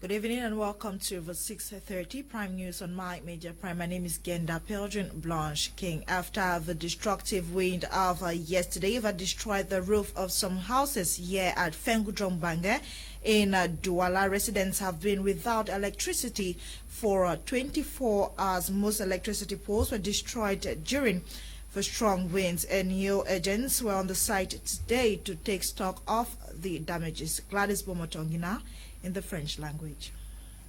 Good evening and welcome to the 6:30 Prime News on My Media Prime. My name is Genda Pelgrin Blanche King. After the destructive wind of yesterday that destroyed the roof of some houses here at Fengudrombange in Douala, residents have been without electricity for 24 hours. Most electricity poles were destroyed during the strong winds, and new agents were on the site today to take stock of the damages. Gladys Bomotongina in the French language.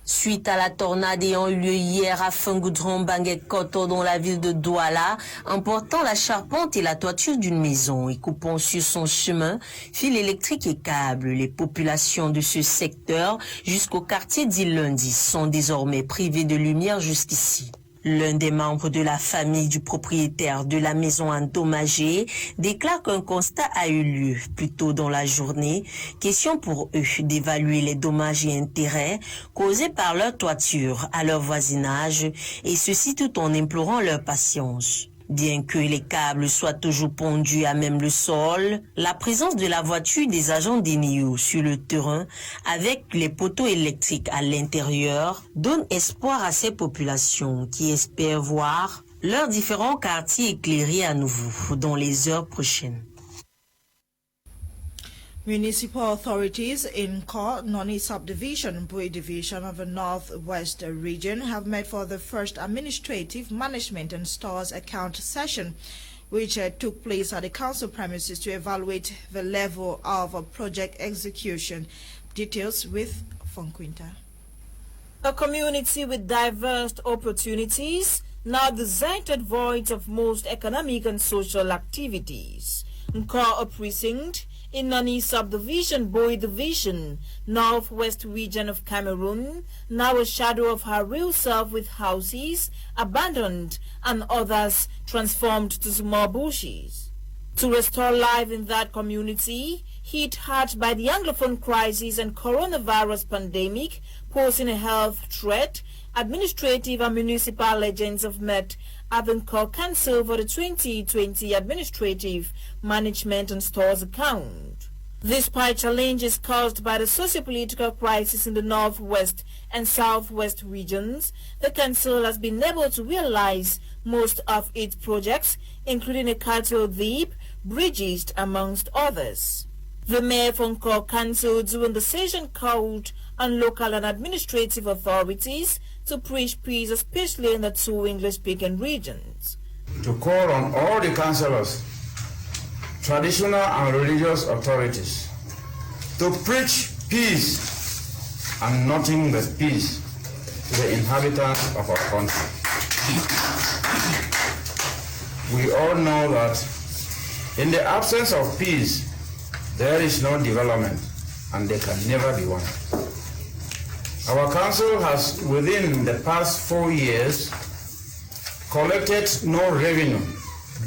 Suite à la tornade ayant eu lieu hier à Fengudrombange-Koto dans la ville de Douala, emportant la charpente et la toiture d'une maison et coupant sur son chemin fils électriques et câbles, les populations de ce secteur jusqu'au quartier d'Ilundi sont désormais privées de lumière jusqu'ici. L'un des membres de la famille du propriétaire de la maison endommagée déclare qu'un constat a eu lieu plus tôt dans la journée. Question pour eux d'évaluer les dommages et intérêts causés par leur toiture à leur voisinage, et ceci tout en implorant leur patience. Bien que les câbles soient toujours pondus à même le sol, la présence de la voiture des agents d'ENIO sur le terrain avec les poteaux électriques à l'intérieur donne espoir à ces populations qui espèrent voir leurs différents quartiers éclairés à nouveau dans les heures prochaines. Municipal authorities in Noni subdivision, Bui division of the Northwest region have met for the first administrative management and stores account session, which took place at the council premises to evaluate the level of project execution. Details with Fonquinta. A community with diverse opportunities, now deserted voids of most economic and social activities. Nkor precinct in Noni subdivision, Bui division, Northwest region of Cameroon, now a shadow of her real self with houses abandoned and others transformed to small bushes. To restore life in that community, hit hard by the Anglophone crisis and coronavirus pandemic posing a health threat, administrative and municipal legends have met at the Nkor Council for the 2020 Administrative Management and Stores account. Despite challenges caused by the socio-political crisis in the Northwest and Southwest regions, the Council has been able to realize most of its projects, including a cattle deep, bridges, amongst others. The Mayor from Nkor Council during the session called on local and administrative authorities to preach peace, especially in the two English-speaking regions. To call on all the councillors, traditional and religious authorities, to preach peace and nothing but peace to the inhabitants of our country. We all know that in the absence of peace, there is no development, and there can never be one. Our council has, within the past 4 years, collected no revenue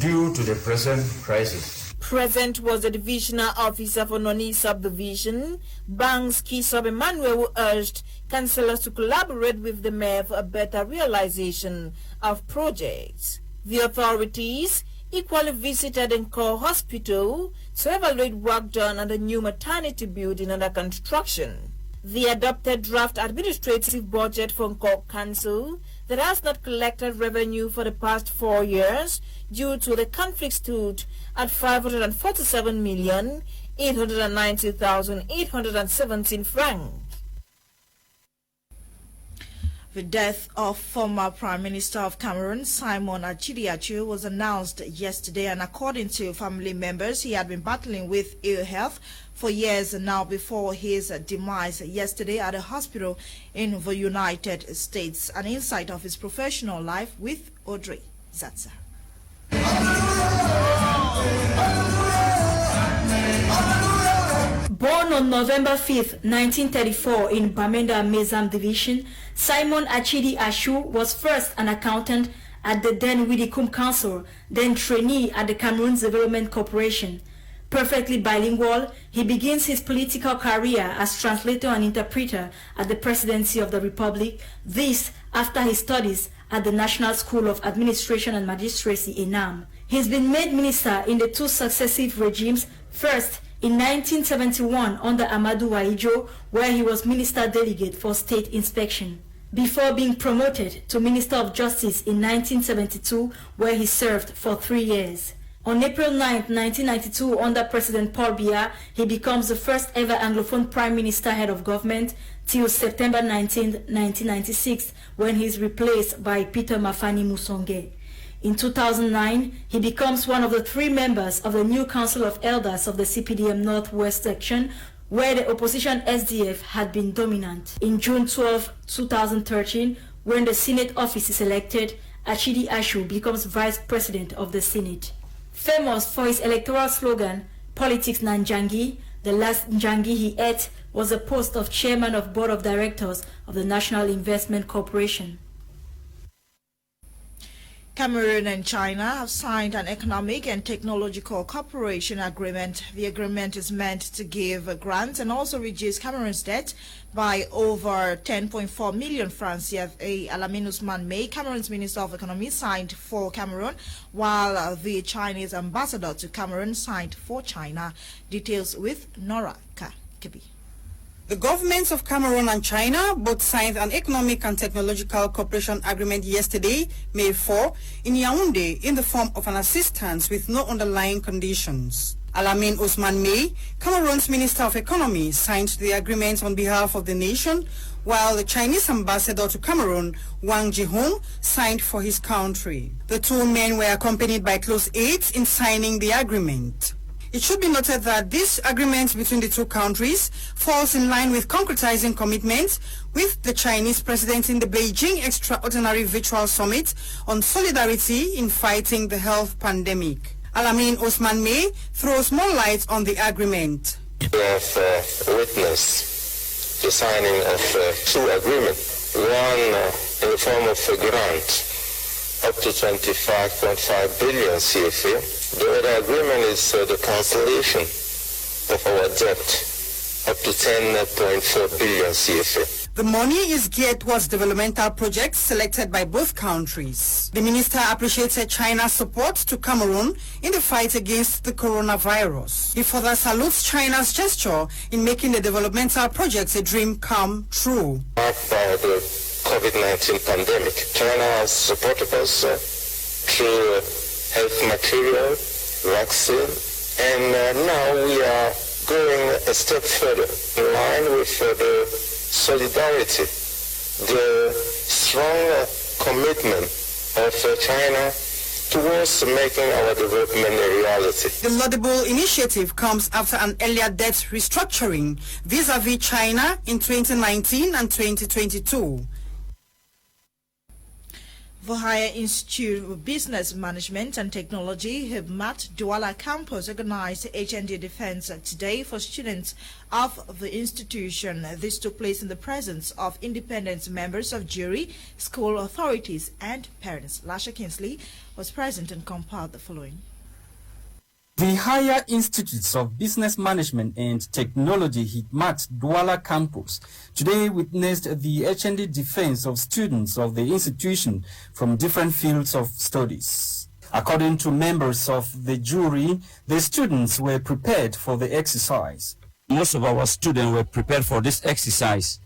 due to the present crisis. Present was the divisional officer for Noni subdivision, Banks Kisob Emmanuel, who urged councillors to collaborate with the mayor for a better realization of projects. The authorities equally visited Nkor Hospital to evaluate work done on the new maternity building under construction. The adopted draft administrative budget for Nkor Council that has not collected revenue for the past 4 years due to the conflict stood at 547,890,817 francs. The death of former Prime Minister of Cameroon, ACHIDI, was announced yesterday, and according to family members, he had been battling with ill health for years now before his demise yesterday at a hospital in the United States. An insight of his professional life with Audrey Zatza. Born on November 5, 1934 in Bamenda Mezam Division, Simon ACHIDI ACHU was first an accountant at the then Widikum Council, then trainee at the Cameroon Development Corporation. Perfectly bilingual, he begins his political career as translator and interpreter at the Presidency of the Republic, this after his studies at the National School of Administration and Magistracy, ENAM. He's been made minister in the two successive regimes, first in 1971 under Amadou Waijo, where he was Minister Delegate for State Inspection, before being promoted to Minister of Justice in 1972, where he served for 3 years. On April 9, 1992, under President Paul Biya, he becomes the first ever Anglophone Prime Minister head of government till September 19, 1996, when he is replaced by Peter Mafani Musonge. In 2009, he becomes one of the 3 members of the new Council of Elders of the CPDM Northwest Section, where the opposition SDF had been dominant. In June 12, 2013, when the Senate office is elected, ACHIDI ACHU becomes Vice President of the Senate. Famous for his electoral slogan, Politics Nanjangi, the last Njangi he ate was the post of Chairman of Board of Directors of the National Investment Corporation. Cameroon and China have signed an economic and technological cooperation agreement. The agreement is meant to give grants and also reduce Cameroon's debt by over 10.4 million francs CFA. Alamin Ousmane May, Cameroon's Minister of Economy, signed for Cameroon, while the Chinese ambassador to Cameroon signed for China. Details with Nora Kabi. The governments of Cameroon and China both signed an economic and technological cooperation agreement yesterday, May 4, in Yaoundé in the form of an assistance with no underlying conditions. Alamin Ousmane May, Cameroon's Minister of Economy, signed the agreement on behalf of the nation, while the Chinese ambassador to Cameroon, Wang Jihong, signed for his country. The 2 men were accompanied by close aides in signing the agreement. It should be noted that this agreement between the 2 countries falls in line with concretizing commitments with the Chinese president in the Beijing Extraordinary Virtual Summit on solidarity in fighting the health pandemic. Alamin Ousmane May throws more light on the agreement. We have witnessed the signing of 2 agreements, one in the form of a grant up to 25.5 billion CFA. The other agreement is the cancellation of our debt up to 10.4 billion CFA. The money is geared towards developmental projects selected by both countries. The minister appreciated China's support to Cameroon in the fight against the coronavirus. He further salutes China's gesture in making the developmental projects a dream come true. Marked by the COVID-19 pandemic, China has supported us through health material, vaccine, and now we are going a step further in line with the solidarity, the strong commitment of China towards making our development a reality. The laudable initiative comes after an earlier debt restructuring vis-à-vis China in 2019 and 2022. Vihaya Institute of Business Management and Technology, HIBMAT, Douala Campus organized HND Defense today for students of the institution. This took place in the presence of independent members of jury, school authorities, and parents. Lasha Kinsley was present and compiled the following. The Higher Institutes of Business Management and Technology, HIBMAT, Douala Campus, today witnessed the HND defense of students of the institution from different fields of studies. According to members of the jury, the students were prepared for the exercise. Most of our students were prepared for this exercise.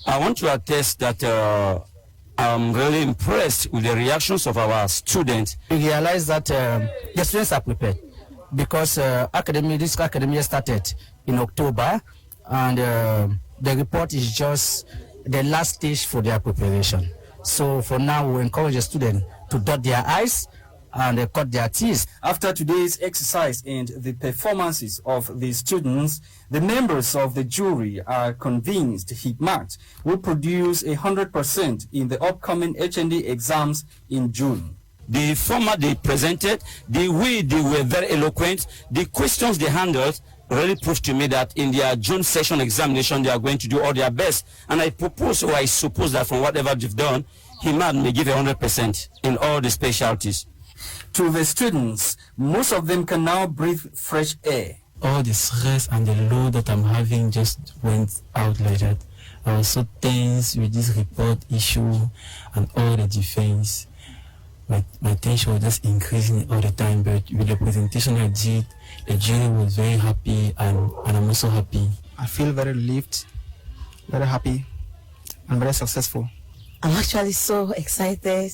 I want to attest that I'm really impressed with the reactions of our students. We realize that the students are prepared, because this academic year started in October, and the report is just the last stage for their preparation. So for now, we encourage the students to dot their I's and cut their T's. After today's exercise and the performances of the students, the members of the jury are convinced HIBMAT will produce 100% in the upcoming HND exams in June. The format they presented, the way they were very eloquent, the questions they handled really proved to me that in their June session examination, they are going to do all their best. And I propose, or I suppose that from whatever they've done, HIBMAT may give 100% in all the specialties. To the students, most of them can now breathe fresh air. All the stress and the load that I'm having just went out like that. I was so tense with this report issue and all the defense. my tension was just increasing all the time. But with the presentation I did, the jury was very happy, and I'm also happy. I feel very relieved, very happy, and very successful. I'm actually so excited.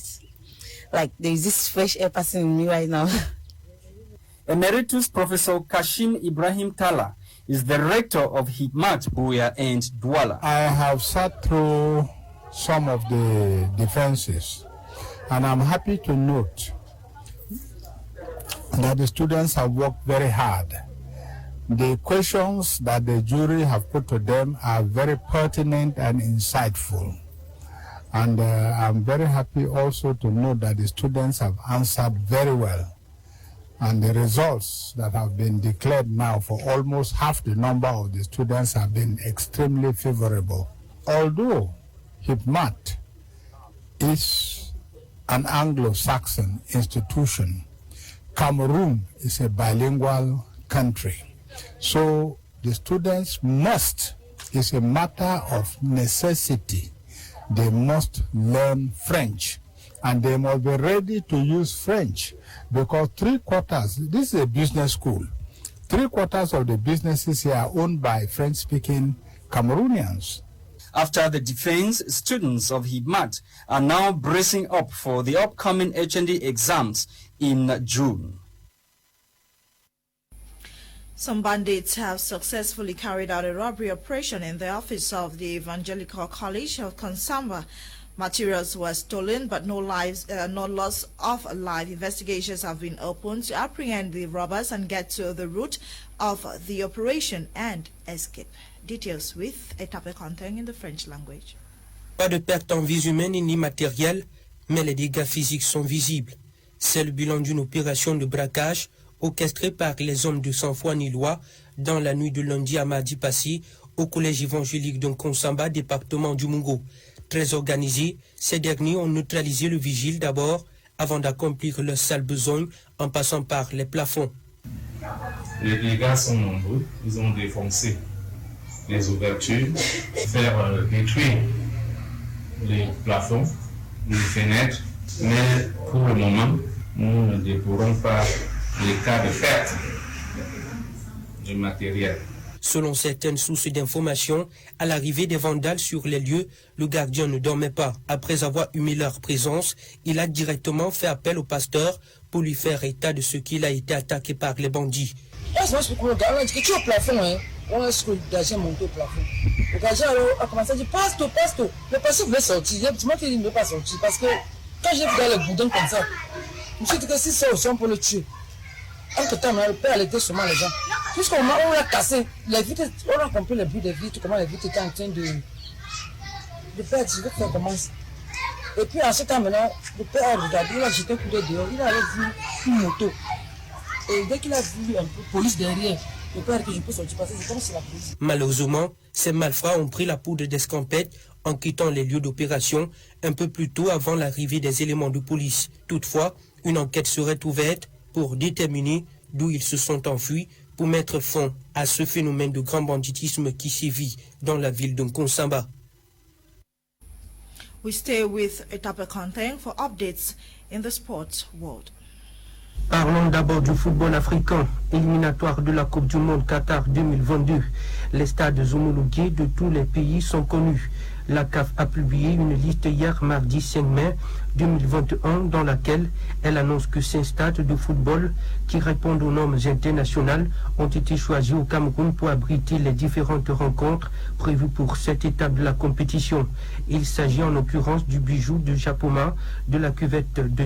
Like there's this fresh air passing in me right now. Emeritus Professor Kashim Ibrahim Tala is the rector of Hikmat Buya and Douala. I have sat through some of the defenses, and I'm happy to note that the students have worked very hard. The questions that the jury have put to them are very pertinent and insightful. And I'm very happy also to note that the students have answered very well. And the results that have been declared now for almost half the number of the students have been extremely favorable. Although Hikmat is an Anglo-Saxon institution, Cameroon is a bilingual country. So the students must, it's a matter of necessity, they must learn French, and they must be ready to use French, because 3/4, this is a business school, 3/4 of the businesses here are owned by French-speaking Cameroonians. After the defense, students of Hikmat are now bracing up for the upcoming HND exams in June. Some bandits have successfully carried out a robbery operation in the office of the Evangelical College of Konsamba. Materials were stolen, but no loss of life. Investigations have been opened to apprehend the robbers and get to the root of the operation and escape. Details with Etape Content in the French language. Pas de perte en vies humaines ni matérielles, mais les dégâts physiques sont visibles. C'est le bilan d'une opération de braquage orchestrée par les hommes de sang-froid nilois dans la nuit de lundi à mardi passé au collège évangélique de Konsamba, département du Mungo. Très organisés, ces derniers ont neutralisé le vigile d'abord avant d'accomplir leur sale besogne en passant par les plafonds. Les dégâts sont nombreux. Ils ont défoncé les ouvertures, faire détruire les plafonds, les fenêtres, mais pour le moment, nous ne déplorons pas les cas de perte de matériel. Selon certaines sources d'information, à l'arrivée des vandales sur les lieux, le gardien ne dormait pas. Après avoir humé leur présence, il a directement fait appel au pasteur pour lui faire état de ce qu'il a été attaqué par les bandits. On a gardien monté au plafond. Le gardien a commencé à dire Pasto. Le pasteur voulait sortir. Il m'a dit qu'il ne veut pas sortir parce que quand j'ai vu dans le boudin comme ça, je me suis dit que si c'est au son pour le tuer. Entre-temps, le père allait seulement les gens. Jusqu'au moment où on a cassé les vitres, on a compris le but des vitres, comment les vitres étaient en train de faire dire que ça commence. Et puis en ce temps maintenant, le père a regardé, il a jeté un coup d'œil dehors, il a vu une moto. Et dès qu'il a vu un peu de police derrière, le père a dit que je peux sortir parce que c'est comme si la police. Malheureusement, ces malfrats ont pris la poudre d'escampette en quittant les lieux d'opération un peu plus tôt avant l'arrivée des éléments de police. Toutefois, une enquête serait ouverte pour déterminer d'où ils se sont enfuis pour mettre fin à ce phénomène de grand banditisme qui sévit dans la ville de Konsamba. We stay with Etape Content for updates in the sports world. Parlons d'abord du football africain, éliminatoire de la Coupe du Monde Qatar 2022. Les stades homologués de tous les pays sont connus. La CAF a publié une liste hier mardi 5 mai 2021 dans laquelle elle annonce que 5 stades de football qui répondent aux normes internationales ont été choisis au Cameroun pour abriter les différentes rencontres prévues pour cette étape de la compétition. Il s'agit en l'occurrence du bijou de Japoma, de la cuvette de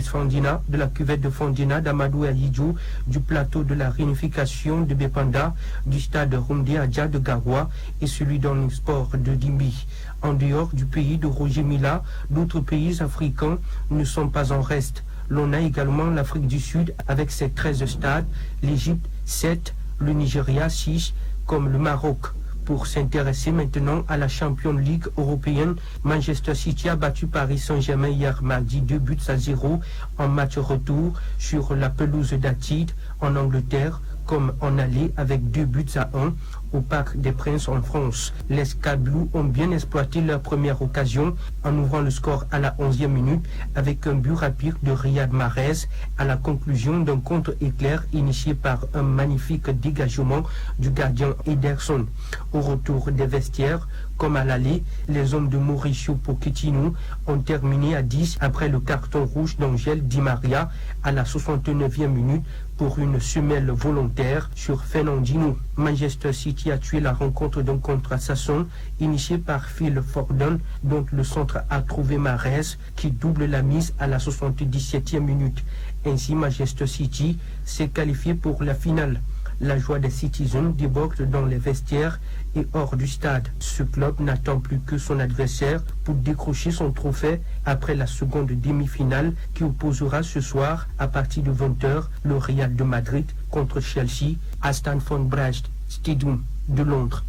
Fondina d'Amadou Ayidjo, du plateau de la réunification de Bepanda, du stade Rumde Adja de Garoua et celui d'Omnisport de Dimbi. En dehors du pays de Roger Mila, d'autres pays africains ne sont pas en reste. L'on a également l'Afrique du Sud avec ses 13 stades, l'Égypte 7, le Nigeria 6, comme le Maroc. Pour s'intéresser maintenant à la Champions League européenne, Manchester City a battu Paris Saint-Germain hier mardi 2-0 en match retour sur la pelouse d'ACHIDI en Angleterre, comme en aller avec 2-1 au Parc des Princes en France. Les Scabloux ont bien exploité leur première occasion en ouvrant le score à la 11e minute avec un but rapide de Riyad Mahrez à la conclusion d'un contre-éclair initié par un magnifique dégagement du gardien Ederson. Au retour des vestiaires, comme à l'aller, les hommes de Mauricio Pochettino ont terminé à 10 après le carton rouge d'Angel Di Maria à la 69e minute pour une semelle volontaire sur Fernandinho. Manchester City a tué la rencontre d'un contre-assassin initié par Phil Foden, dont le centre a trouvé Mahrez qui double la mise à la 77e minute. Ainsi, Manchester City s'est qualifié pour la finale. La joie des Citizens déborde dans les vestiaires et hors du stade. Ce club n'attend plus que son adversaire pour décrocher son trophée après la seconde demi-finale qui opposera ce soir à partir de 20h le Real de Madrid contre Chelsea à Stamford Bridge Stadium de Londres.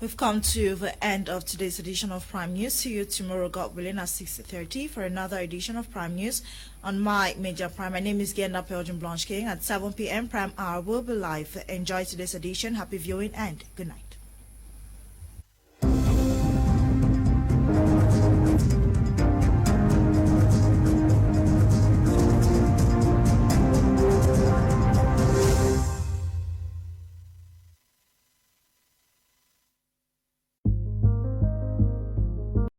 We've come to the end of today's edition of Prime News. See you tomorrow, God willing, at 6:30 for another edition of Prime News on My Media Prime. My name is Genda Blanche King. At 7 p.m. Prime Hour will be live. Enjoy today's edition. Happy viewing and good night.